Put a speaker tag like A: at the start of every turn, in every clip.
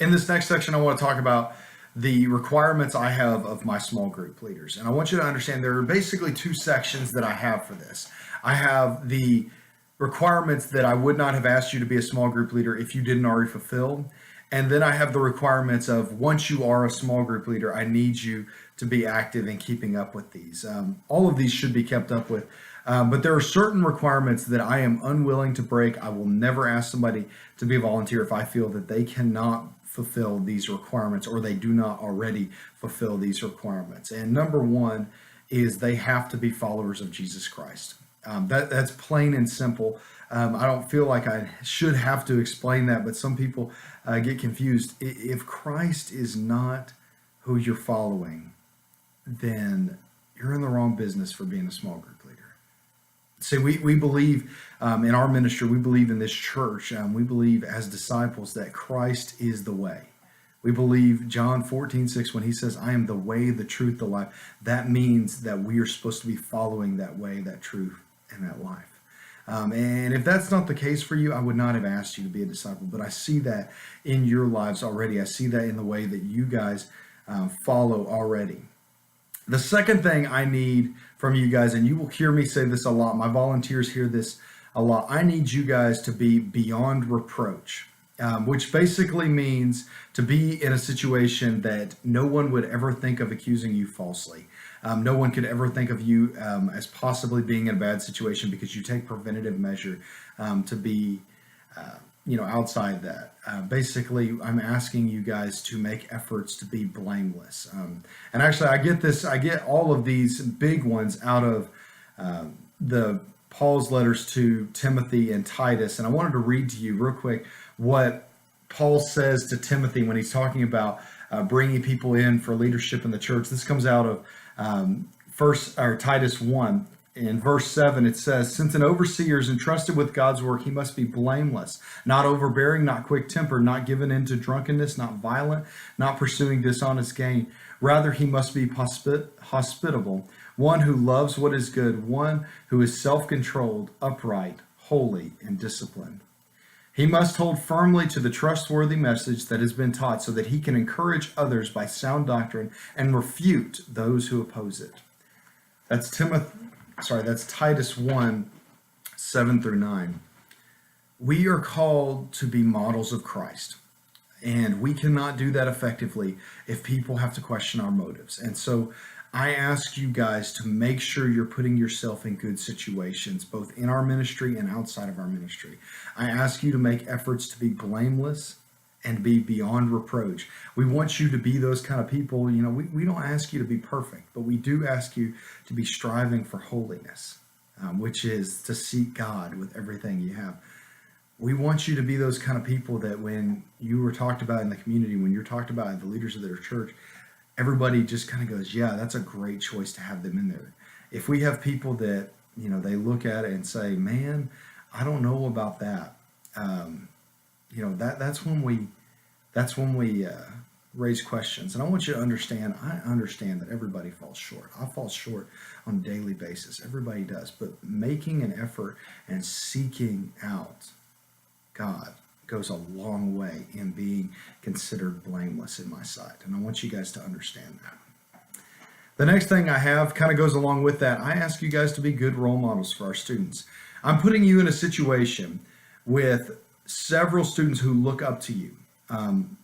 A: In this next section, I want to talk about the requirements I have of my small group leaders. And I want you to understand there are basically two sections that I have for this. I have the requirements that I would not have asked you to be a small group leader if you didn't already fulfill. And then I have the requirements of once you are a small group leader, I need you to be active in keeping up with these. All of these should be kept up with. But there are certain requirements that I am unwilling to break. I will never ask somebody to be a volunteer if I feel that they cannot fulfill these requirements or they do not already fulfill these requirements. And number one is they have to be followers of Jesus Christ. That's plain and simple. I don't feel like I should have to explain that, but some people get confused. If Christ is not who you're following, then you're in the wrong business for being a small group leader. See, we believe in our ministry, we believe in this church, we believe as disciples that Christ is the way. We believe John 14:6, when he says, I am the way, the truth, the life. That means that we are supposed to be following that way, that truth, and that life. And if that's not the case for you, I would not have asked you to be a disciple. But I see that in your lives already. I see that in the way that you guys follow already. The second thing I need from you guys, and you will hear me say this a lot, my volunteers hear this a lot, I need you guys to be beyond reproach, which basically means to be in a situation that no one would ever think of accusing you falsely. No one could ever think of you as possibly being in a bad situation because you take preventative measure to be outside that. Basically, I'm asking you guys to make efforts to be blameless. And actually, I get all of these big ones out of the Paul's letters to Timothy and Titus. And I wanted to read to you real quick what Paul says to Timothy when he's talking about bringing people in for leadership in the church. This comes out of Titus 1. In verse 7, it says, since an overseer is entrusted with God's work, he must be blameless, not overbearing, not quick-tempered, not given into drunkenness, not violent, not pursuing dishonest gain. Rather, he must be hospitable, one who loves what is good, one who is self-controlled, upright, holy, and disciplined. He must hold firmly to the trustworthy message that has been taught so that he can encourage others by sound doctrine and refute those who oppose it. That's Titus 1, 7 through 9. We are called to be models of Christ, and we cannot do that effectively if people have to question our motives. And so I ask you guys to make sure you're putting yourself in good situations, both in our ministry and outside of our ministry. I ask you to make efforts to be blameless and be beyond reproach. We want you to be those kind of people. We don't ask you to be perfect, but we do ask you to be striving for holiness, which is to seek God with everything you have. We want you to be those kind of people that when you were talked about in the community, when you're talked about in the leaders of their church, everybody just kind of goes, yeah, that's a great choice to have them in there. If we have people that, they look at it and say, man, I don't know about that. That's when we raise questions. And I want you to understand, I understand that everybody falls short. I fall short on a daily basis. Everybody does. But making an effort and seeking out God goes a long way in being considered blameless in my sight. And I want you guys to understand that. The next thing I have kind of goes along with that. I ask you guys to be good role models for our students. I'm putting you in a situation with several students who look up to you.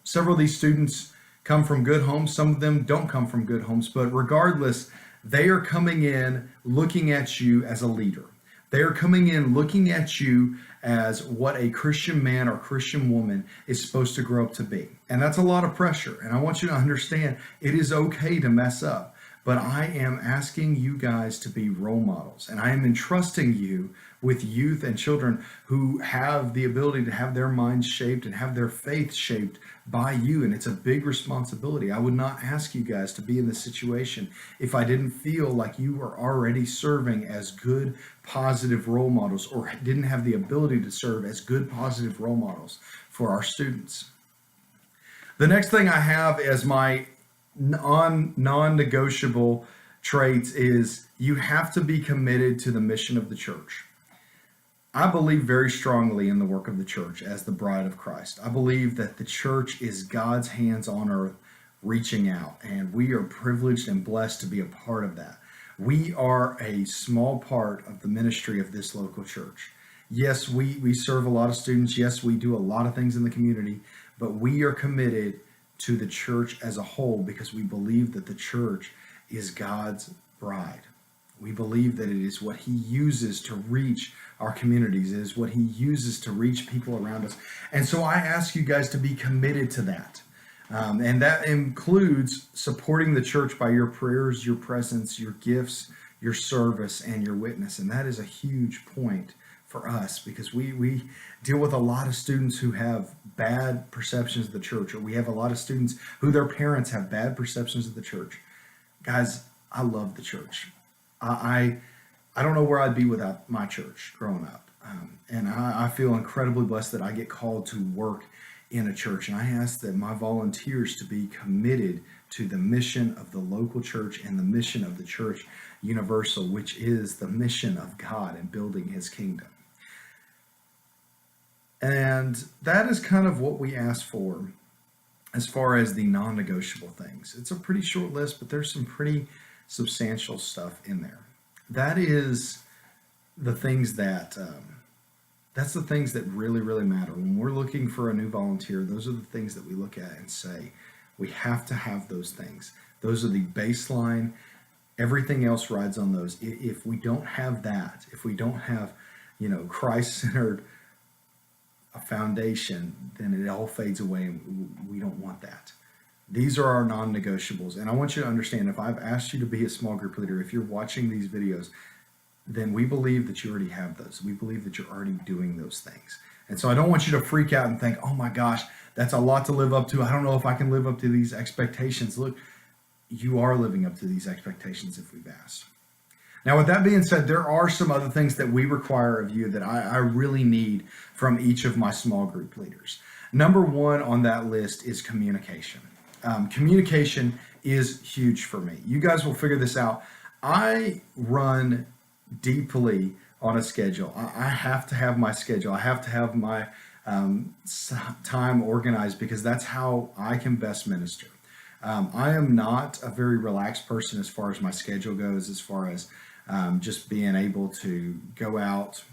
A: Several of these students come from good homes. Some of them don't come from good homes, but regardless, they are coming in looking at you as a leader. They are coming in looking at you as what a Christian man or Christian woman is supposed to grow up to be. And that's a lot of pressure. And I want you to understand it is okay to mess up. But I am asking you guys to be role models. And I am entrusting you with youth and children who have the ability to have their minds shaped and have their faith shaped by you. And it's a big responsibility. I would not ask you guys to be in this situation if I didn't feel like you were already serving as good, positive role models or didn't have the ability to serve as good, positive role models for our students. The next thing I have as my non-negotiable traits is you have to be committed to the mission of the church. I believe very strongly in the work of the church as the bride of Christ. I believe that the church is God's hands on earth reaching out, and we are privileged and blessed to be a part of that. We are a small part of the ministry of this local church. Yes, we serve a lot of students. Yes, we do a lot of things in the community, but we are committed to the church as a whole because we believe that the church is God's bride. We believe that it is what he uses to reach our communities, it is what he uses to reach people around us. And so I ask you guys to be committed to that. And that includes supporting the church by your prayers, your presence, your gifts, your service, and your witness. And that is a huge point for us because we deal with a lot of students who have bad perceptions of the church, or we have a lot of students who their parents have bad perceptions of the church. Guys, I love the church. I don't know where I'd be without my church growing up. And I feel incredibly blessed that I get called to work in a church. And I ask that my volunteers to be committed to the mission of the local church and the mission of the church universal, which is the mission of God and building his kingdom. And that is kind of what we ask for as far as the non-negotiable things. It's a pretty short list, but there's some pretty substantial stuff in there. That is the things that that's the things that really, really matter. When we're looking for a new volunteer, those are the things that we look at and say, we have to have those things. Those are the baseline. Everything else rides on those. If we don't have that, if we don't have, Christ-centered a foundation, then it all fades away, and we don't want that. These are our non-negotiables. And I want you to understand, if I've asked you to be a small group leader, if you're watching these videos, then we believe that you already have those. We believe that you're already doing those things. And so I don't want you to freak out and think, oh my gosh, that's a lot to live up to. I don't know if I can live up to these expectations. Look, you are living up to these expectations if we've asked. Now, with that being said, there are some other things that we require of you that I really need from each of my small group leaders. Number one on that list is communication. Communication is huge for me. You guys will figure this out. I run deeply on a schedule. I have to have my schedule. I have to have my time organized because that's how I can best minister. I am not a very relaxed person as far as my schedule goes, as far as just being able to go out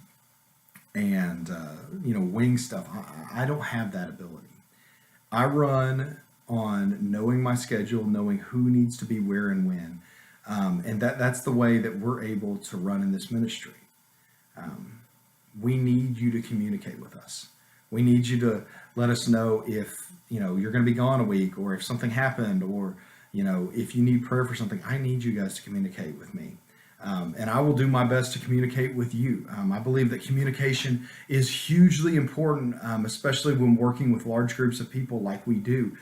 A: and wing stuff. I don't have that ability. I run on knowing my schedule, knowing who needs to be where and when, and that's the way that we're able to run in this ministry. We need you to communicate with us. We need you to let us know if you're going to be gone a week, or if something happened, or if you need prayer for something. I need you guys to communicate with me. And I will do my best to communicate with you. I believe that communication is hugely important, especially when working with large groups of people like we do.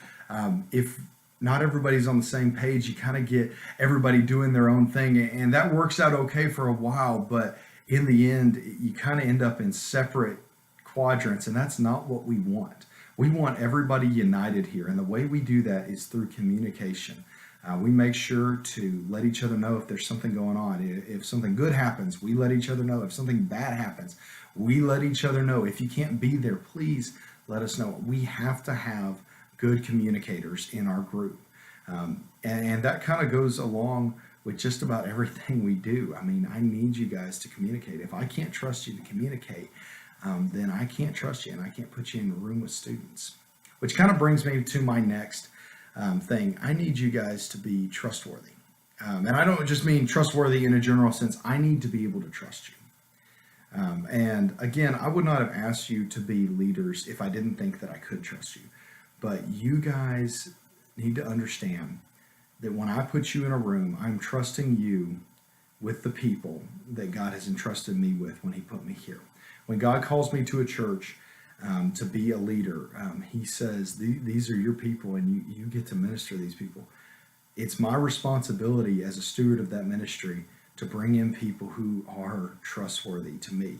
A: If not everybody's on the same page, you kind of get everybody doing their own thing, and that works out okay for a while, but in the end, you kind of end up in separate quadrants, and that's not what we want. We want everybody united here, and the way we do that is through communication. We make sure to let each other know if there's something going on. If something good happens, we let each other know. If something bad happens, we let each other know. If you can't be there, please let us know. We have to have good communicators in our group. And that kind of goes along with just about everything we do. I mean, I need you guys to communicate. If I can't trust you to communicate, then I can't trust you, and I can't put you in a room with students. Which kind of brings me to my next thing. I need you guys to be trustworthy. And I don't just mean trustworthy in a general sense. I need to be able to trust you. And again, I would not have asked you to be leaders if I didn't think that I could trust you. But you guys need to understand that when I put you in a room, I'm trusting you with the people that God has entrusted me with when he put me here. When God calls me to a church to be a leader, he says, these are your people, and you get to minister to these people. It's my responsibility as a steward of that ministry to bring in people who are trustworthy to me.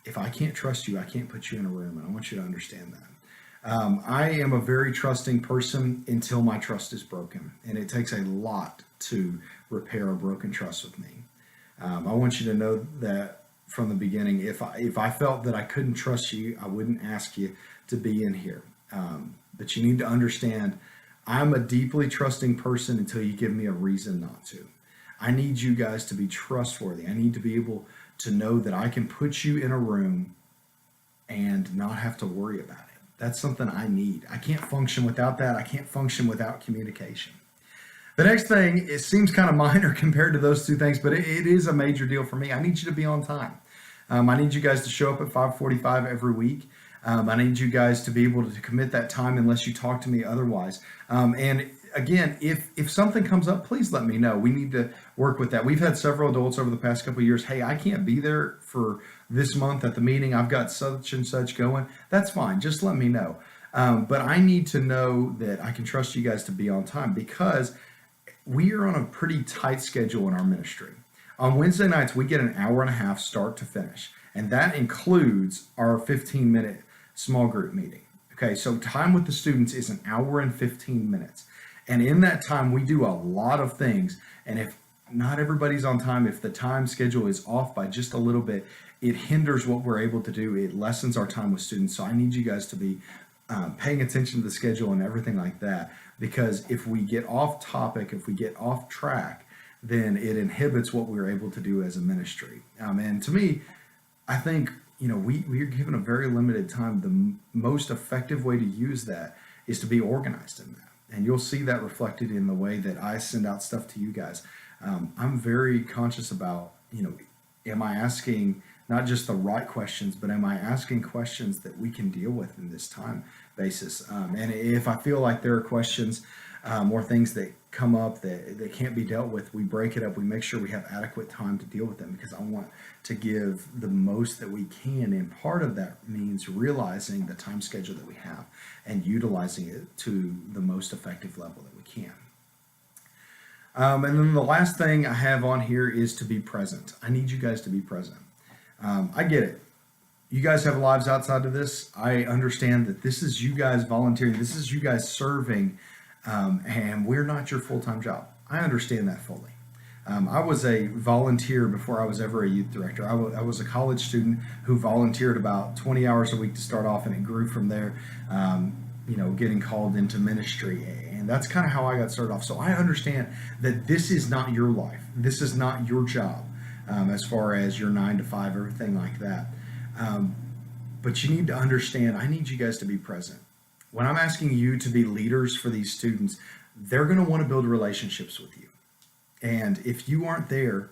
A: If I can't trust you, I can't put you in a room, and I want you to understand that. I am a very trusting person until my trust is broken, and it takes a lot to repair a broken trust with me. I want you to know that from the beginning. If I felt that I couldn't trust you, I wouldn't ask you to be in here. But you need to understand, I'm a deeply trusting person until you give me a reason not to. I need you guys to be trustworthy. I need to be able to know that I can put you in a room and not have to worry about it. That's something I need. I can't function without that. I can't function without communication. The next thing, it seems kind of minor compared to those two things, but it is a major deal for me. I need you to be on time. I need you guys to show up at 5:45 every week. I need you guys to be able to commit that time unless you talk to me otherwise. And again, if something comes up, please let me know. We need to work with that. We've had several adults over the past couple of years. Hey, I can't be there for this month at the meeting. I've got such and such going. That's fine. Just let me know. But I need to know that I can trust you guys to be on time, because we are on a pretty tight schedule in our ministry. On Wednesday nights, we get an hour and a half start to finish, and that includes our 15-minute small group meeting. Okay, so time with the students is an hour and 15 minutes. And in that time, we do a lot of things. And if not everybody's on time, if the time schedule is off by just a little bit, it hinders what we're able to do. It lessens our time with students. So I need you guys to be paying attention to the schedule and everything like that. Because if we get off topic, if we get off track, then it inhibits what we're able to do as a ministry. And to me, I think, we are given a very limited time. The most effective way to use that is to be organized in that. And you'll see that reflected in the way that I send out stuff to you guys. I'm very conscious about, am I asking not just the right questions, but am I asking questions that we can deal with in this time basis? And if I feel like there are questions or things that come up that can't be dealt with, we break it up. We make sure we have adequate time to deal with them, because I want to give the most that we can. And part of that means realizing the time schedule that we have and utilizing it to the most effective level that we can. And then the last thing I have on here is to be present. I need you guys to be present. I get it. You guys have lives outside of this. I understand that this is you guys volunteering. This is you guys serving. And we're not your full-time job. I understand that fully. I was a volunteer before I was ever a youth director. I was a college student who volunteered about 20 hours a week to start off, and it grew from there, getting called into ministry. And that's kind of how I got started off. So I understand that this is not your life. This is not your job, as far as your 9 to 5, everything like that. But you need to understand, I need you guys to be present. When I'm asking you to be leaders for these students, they're going to want to build relationships with you. And if you aren't there,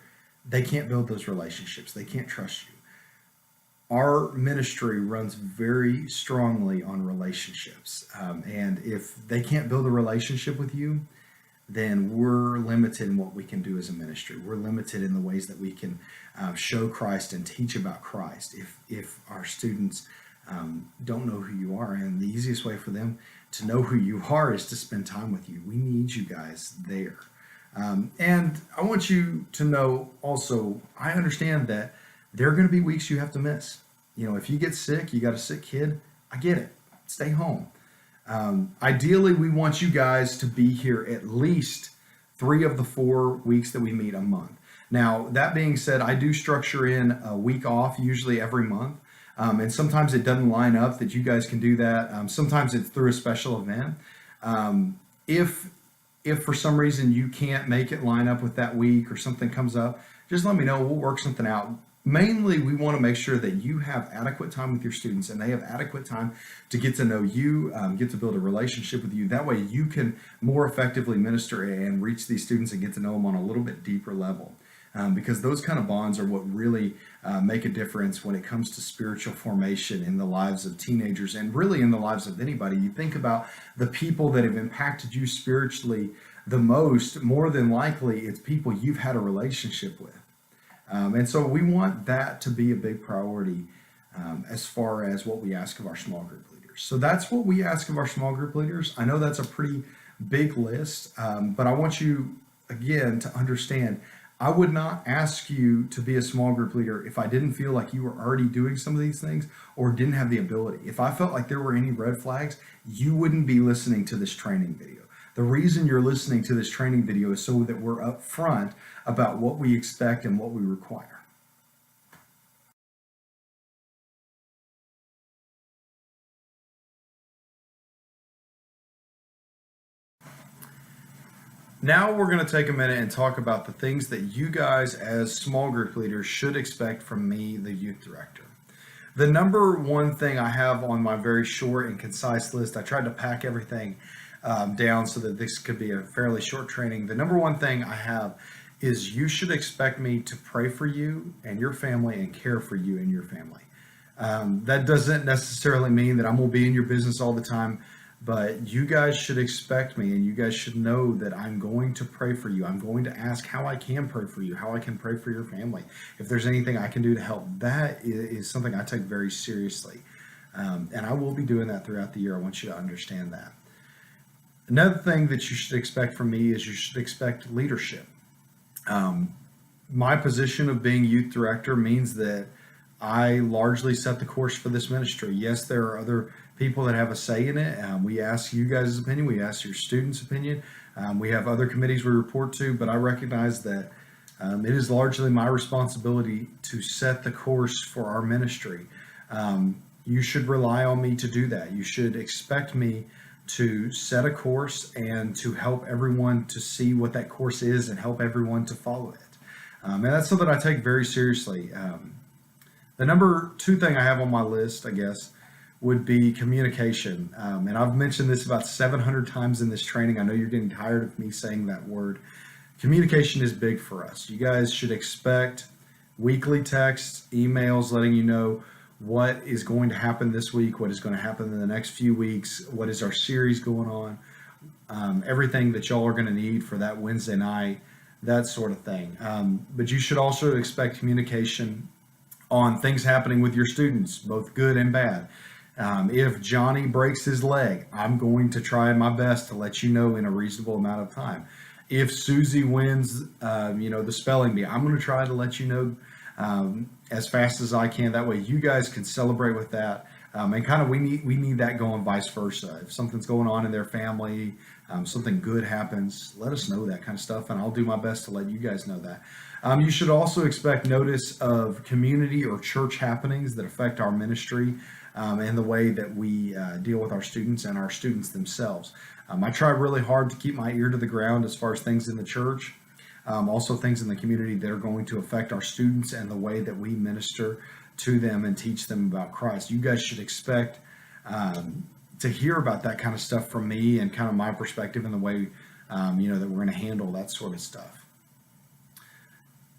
A: they can't build those relationships. They can't trust you. Our ministry runs very strongly on relationships. And if they can't build a relationship with you, then we're limited in what we can do as a ministry. We're limited in the ways that we can show Christ and teach about Christ. If our students don't know who you are, and the easiest way for them to know who you are is to spend time with you. We need you guys there. And I want you to know also, I understand that there are going to be weeks you have to miss. If you get sick, you got a sick kid, I get it. Stay home. Ideally, we want you guys to be here at least 3 of the 4 weeks that we meet a month. Now, that being said, I do structure in a week off, usually every month. And sometimes it doesn't line up that you guys can do that. Sometimes it's through a special event. If for some reason you can't make it line up with that week or something comes up, just let me know. We'll work something out. Mainly, we want to make sure that you have adequate time with your students and they have adequate time to get to know you, get to build a relationship with you. That way you can more effectively minister and reach these students and get to know them on a little bit deeper level. Because those kind of bonds are what really make a difference when it comes to spiritual formation in the lives of teenagers and really in the lives of anybody. You think about the people that have impacted you spiritually the most, more than likely it's people you've had a relationship with. And so we want that to be a big priority as far as what we ask of our small group leaders. So that's what we ask of our small group leaders. I know that's a pretty big list, but I want you, again, to understand, I would not ask you to be a small group leader if I didn't feel like you were already doing some of these things or didn't have the ability. If I felt like there were any red flags, you wouldn't be listening to this training video. The reason you're listening to this training video is so that we're upfront about what we expect and what we require. Now we're going to take a minute and talk about the things that you guys as small group leaders should expect from me, the youth director. The number one thing I have on my very short and concise list, I tried to pack everything down so that this could be a fairly short training. The number one thing I have is you should expect me to pray for you and your family and care for you and your family. That doesn't necessarily mean that I'm going to be in your business all the time, but you guys should expect me and you guys should know that I'm going to pray for you. I'm going to ask how I can pray for you, how I can pray for your family. If there's anything I can do to help, that is something I take very seriously. And I will be doing that throughout the year. I want you to understand that. Another thing that you should expect from me is you should expect leadership. My position of being youth director means that I largely set the course for this ministry. Yes, there are other people that have a say in it. We ask you guys' opinion. We ask your students' opinion. We have other committees we report to, but I recognize that it is largely my responsibility to set the course for our ministry. You should rely on me to do that. You should expect me to set a course and to help everyone to see what that course is and help everyone to follow it. And that's something I take very seriously. The number two thing I have on my list, I guess, would be communication. And I've mentioned this about 700 times in this training. I know you're getting tired of me saying that word. Communication is big for us. You guys should expect weekly texts, emails letting you know what is going to happen this week, what is going to happen in the next few weeks, what is our series going on, everything that y'all are going to need for that Wednesday night, that sort of thing. But you should also expect communication on things happening with your students, both good and bad. If Johnny breaks his leg, I'm going to try my best to let you know in a reasonable amount of time. If Susie wins, the spelling bee, I'm going to try to let you know as fast as I can. That way you guys can celebrate with that. And kind of we need that going vice versa. If something's going on in their family, something good happens, let us know that kind of stuff, and I'll do my best to let you guys know that. You should also expect notice of community or church happenings that affect our ministry and the way that we deal with our students and our students themselves. I try really hard to keep my ear to the ground as far as things in the church, also things in the community that are going to affect our students and the way that we minister to them and teach them about Christ. You guys should expect to hear about that kind of stuff from me and kind of my perspective and the way that we're going to handle that sort of stuff.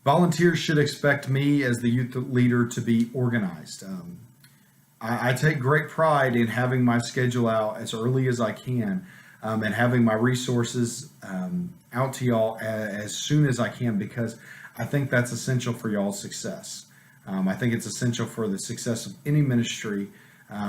A: Volunteers should expect me as the youth leader to be organized. I take great pride in having my schedule out as early as I can and having my resources out to y'all as soon as I can, because I think that's essential for y'all's success. I think it's essential for the success of any ministry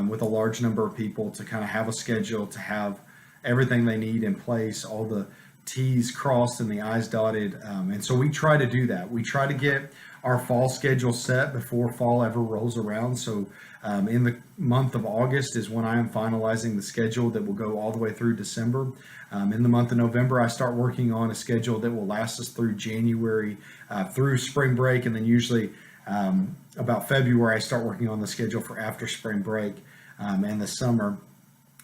A: with a large number of people to kind of have a schedule, to have everything they need in place, all the T's crossed and the I's dotted. And so we try to do that. We try to get our fall schedule set before fall ever rolls around. So in the month of August is when I am finalizing the schedule that will go all the way through December. In the month of November, I start working on a schedule that will last us through January, through spring break, and then usually about February, I start working on the schedule for after spring break and the summer.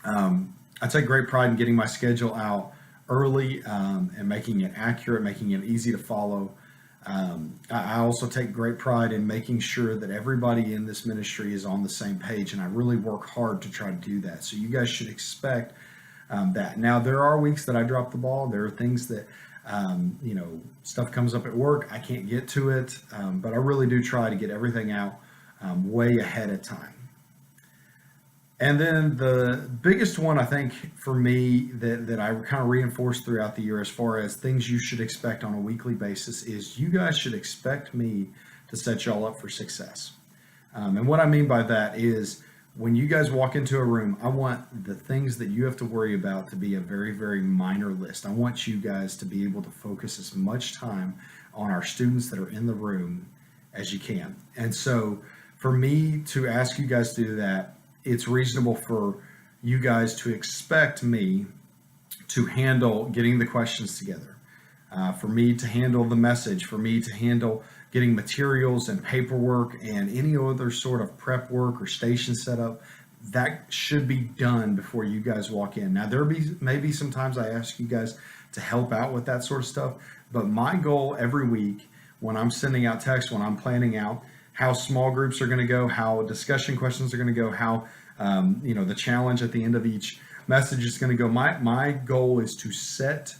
A: I take great pride in getting my schedule out early and making it accurate, making it easy to follow. I also take great pride in making sure that everybody in this ministry is on the same page, and I really work hard to try to do that. So you guys should expect that. Now, there are weeks that I drop the ball. There are things that, stuff comes up at work. I can't get to it, but I really do try to get everything out way ahead of time. And then the biggest one, I think, for me that I kind of reinforce throughout the year as far as things you should expect on a weekly basis is you guys should expect me to set y'all up for success. And what I mean by that is when you guys walk into a room, I want the things that you have to worry about to be a very, very minor list. I want you guys to be able to focus as much time on our students that are in the room as you can. And so for me to ask you guys to do that, it's reasonable for you guys to expect me to handle getting the questions together, for me to handle the message, for me to handle getting materials and paperwork and any other sort of prep work or station setup. that should be done before you guys walk in. Now, maybe sometimes I ask you guys to help out with that sort of stuff, but my goal every week when I'm sending out texts, when I'm planning out how small groups are going to go, how discussion questions are going to go, how the challenge at the end of each message is going to go. My goal is to set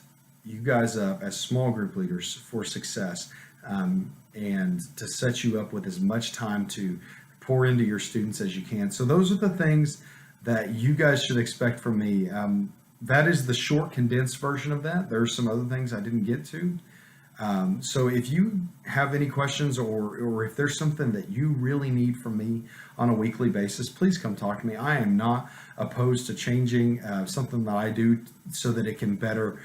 A: you guys up as small group leaders for success, and to set you up with as much time to pour into your students as you can. So those are the things that you guys should expect from me. That is the short, condensed version of that. There are some other things I didn't get to. So if you have any questions, or if there's something that you really need from me on a weekly basis, please come talk to me. I am not opposed to changing something that I do so that it can better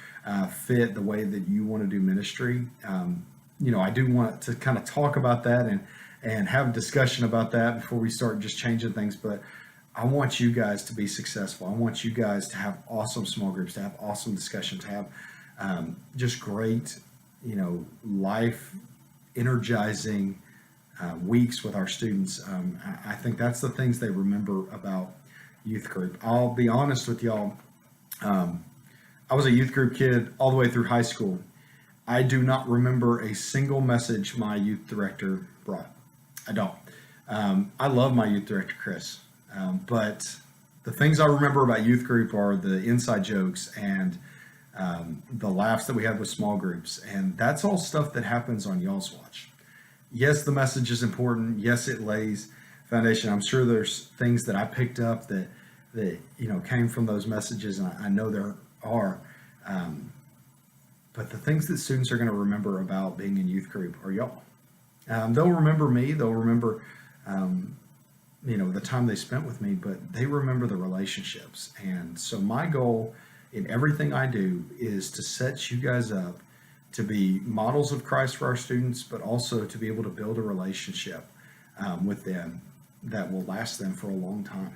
A: fit the way that you want to do ministry. I do want to kind of talk about that and have a discussion about that before we start just changing things. But I want you guys to be successful. I want you guys to have awesome small groups, to have awesome discussions, to have just great, life energizing weeks with our students. I think that's the things they remember about youth group. I'll be honest with y'all. I was a youth group kid all the way through high school. I do not remember a single message my youth director brought. I don't. I love my youth director, Chris. But the things I remember about youth group are the inside jokes and the laughs that we had with small groups. And that's all stuff that happens on y'all's watch. Yes, the message is important. Yes, it lays foundation. I'm sure there's things that I picked up that came from those messages, and I know there are. But the things that students are going to remember about being in youth group are y'all. They'll remember me. They'll remember, the time they spent with me, but they remember the relationships. And so my goal in everything I do is to set you guys up to be models of Christ for our students, but also to be able to build a relationship with them that will last them for a long time.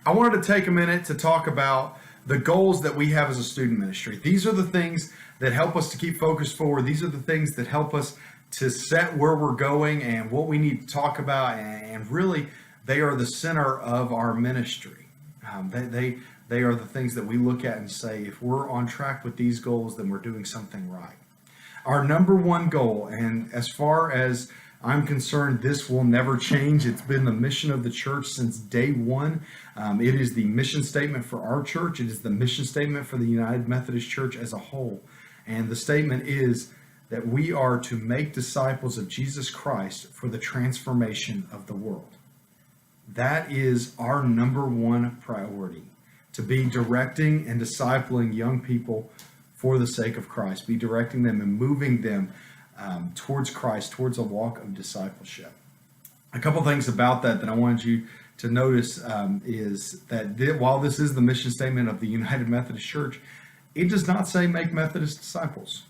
A: I wanted to take a minute to talk about the goals that we have as a student ministry. These are the things that help us to keep focused forward. These are the things that help us to set where we're going and what we need to talk about. And really, they are the center of our ministry. They are the things that we look at and say, if we're on track with these goals, then we're doing something right. Our number one goal, and as far as I'm concerned, this will never change. It's been the mission of the church since day one. It is the mission statement for our church. It is the mission statement for the United Methodist Church as a whole. And the statement is that we are to make disciples of Jesus Christ for the transformation of the world. That is our number one priority, to be directing and discipling young people for the sake of Christ, be directing them and moving them towards Christ, towards a walk of discipleship. A couple things about that I wanted you to notice is that while this is the mission statement of the United Methodist Church, it does not say make Methodist disciples.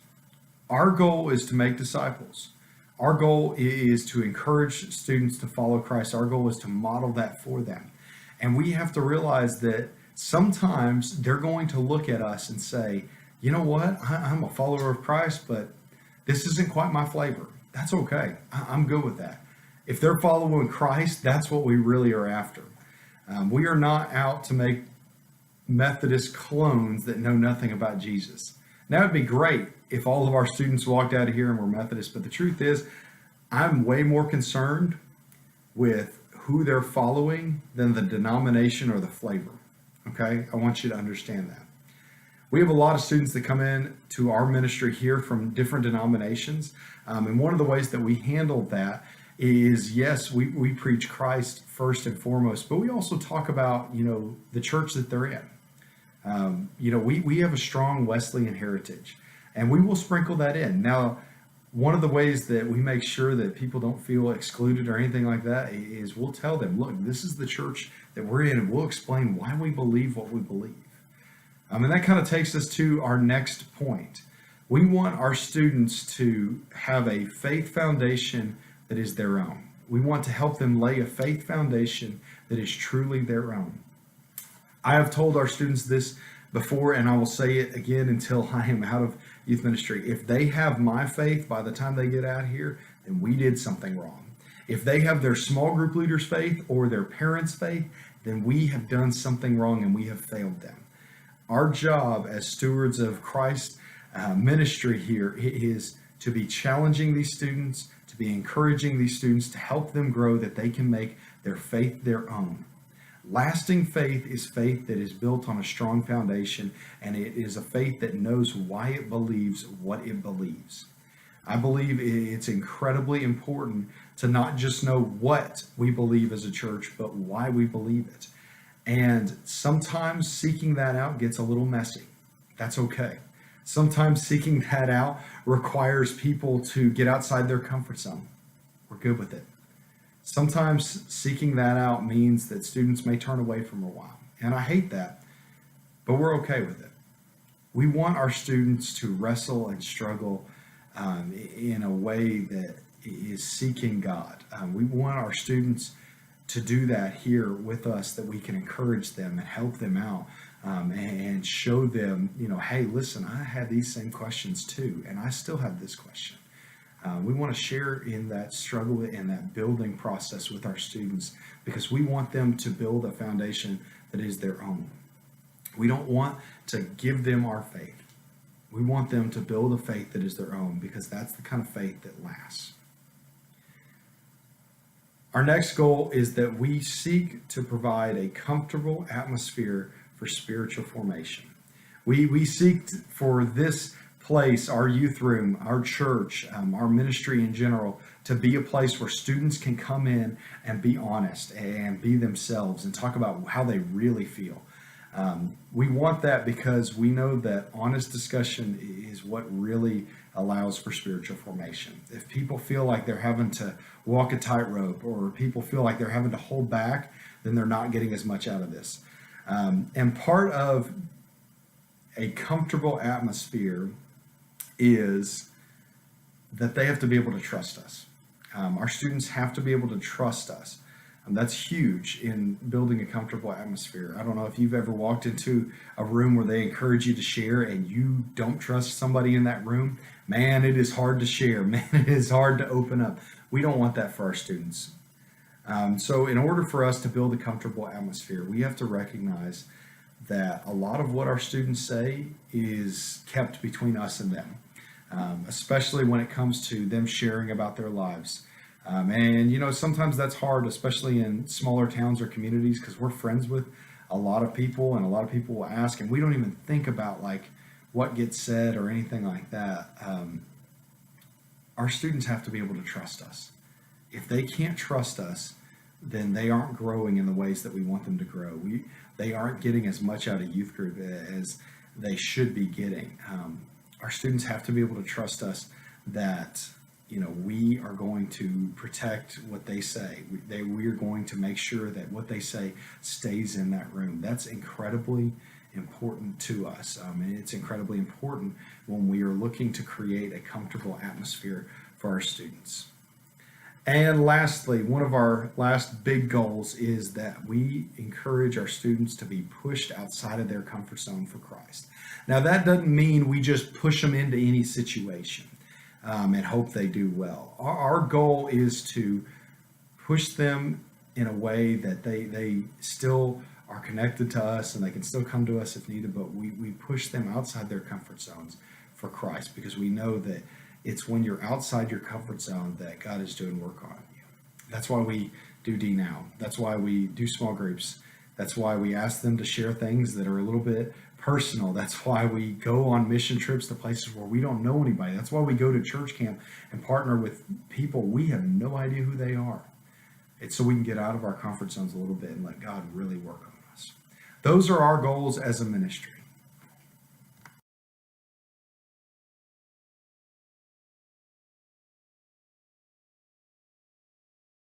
A: Our goal is to make disciples. Our goal is to encourage students to follow Christ. Our goal is to model that for them. And we have to realize that sometimes they're going to look at us and say, you know what, I'm a follower of Christ, but this isn't quite my flavor. That's okay. I'm good with that. If they're following Christ, that's what we really are after. We are not out to make Methodist clones that know nothing about Jesus. Now, it'd be great if all of our students walked out of here and were Methodist, but the truth is, I'm way more concerned with who they're following than the denomination or the flavor. Okay? I want you to understand that. We have a lot of students that come in to our ministry here from different denominations. And one of the ways that we handle that is, yes, we preach Christ first and foremost, but we also talk about, the church that they're in. We have a strong Wesleyan heritage, and we will sprinkle that in. Now, one of the ways that we make sure that people don't feel excluded or anything like that is we'll tell them, look, this is the church that we're in, and we'll explain why we believe what we believe. And that kind of takes us to our next point. We want our students to have a faith foundation that is their own. We want to help them lay a faith foundation that is truly their own. I have told our students this before, and I will say it again until I am out of youth ministry. If they have my faith by the time they get out here, then we did something wrong. If they have their small group leaders' faith or their parents' faith, then we have done something wrong and we have failed them. Our job as stewards of Christ ministry here is to be challenging these students, to be encouraging these students, to help them grow that they can make their faith their own. Lasting faith is faith that is built on a strong foundation, and it is a faith that knows why it believes what it believes. I believe it's incredibly important to not just know what we believe as a church, but why we believe it. And sometimes seeking that out gets a little messy. That's okay. Sometimes seeking that out requires people to get outside their comfort zone. We're good with it. Sometimes seeking that out means that students may turn away from a while. And I hate that, but we're okay with it. We want our students to wrestle and struggle in a way that is seeking God. We want our students to do that here with us, that we can encourage them and help them out and show them, hey, listen, I had these same questions too, and I still have this question. We want to share in that struggle and that building process with our students because we want them to build a foundation that is their own. We don't want to give them our faith. We want them to build a faith that is their own because that's the kind of faith that lasts. Our next goal is that we seek to provide a comfortable atmosphere for spiritual formation. We seek for this place, our youth room, our church, our ministry in general, to be a place where students can come in and be honest and be themselves and talk about how they really feel. We want that because we know that honest discussion is what really allows for spiritual formation. If people feel like they're having to walk a tightrope or people feel like they're having to hold back, then they're not getting as much out of this. And part of a comfortable atmosphere is that they have to be able to trust us. Our students have to be able to trust us. That's huge in building a comfortable atmosphere. I don't know if you've ever walked into a room where they encourage you to share and you don't trust somebody in that room. Man, it is hard to share. Man, it is hard to open up. We don't want that for our students. So in order for us to build a comfortable atmosphere, we have to recognize that a lot of what our students say is kept between us and them, especially when it comes to them sharing about their lives. And sometimes that's hard, especially in smaller towns or communities, because we're friends with a lot of people and a lot of people will ask, and we don't even think about like what gets said or anything like that. Our students have to be able to trust us. If they can't trust us, then they aren't growing in the ways that we want them to grow. They aren't getting as much out of youth group as they should be getting. Our students have to be able to trust us that we are going to protect what they say. We are going to make sure that what they say stays in that room. That's incredibly important to us. And it's incredibly important when we are looking to create a comfortable atmosphere for our students. And lastly, one of our last big goals is that we encourage our students to be pushed outside of their comfort zone for Christ. Now, that doesn't mean we just push them into any situation and hope they do well. Our goal is to push them in a way that they still are connected to us and they can still come to us if needed, but we push them outside their comfort zones for Christ because we know that it's when you're outside your comfort zone that God is doing work on you. That's why we do D Now. That's why we do small groups. That's why we ask them to share things that are a little bit personal. That's why we go on mission trips to places where we don't know anybody. That's why we go to church camp and partner with people we have no idea who they are. It's so we can get out of our comfort zones a little bit and let God really work on us. Those are our goals as a ministry.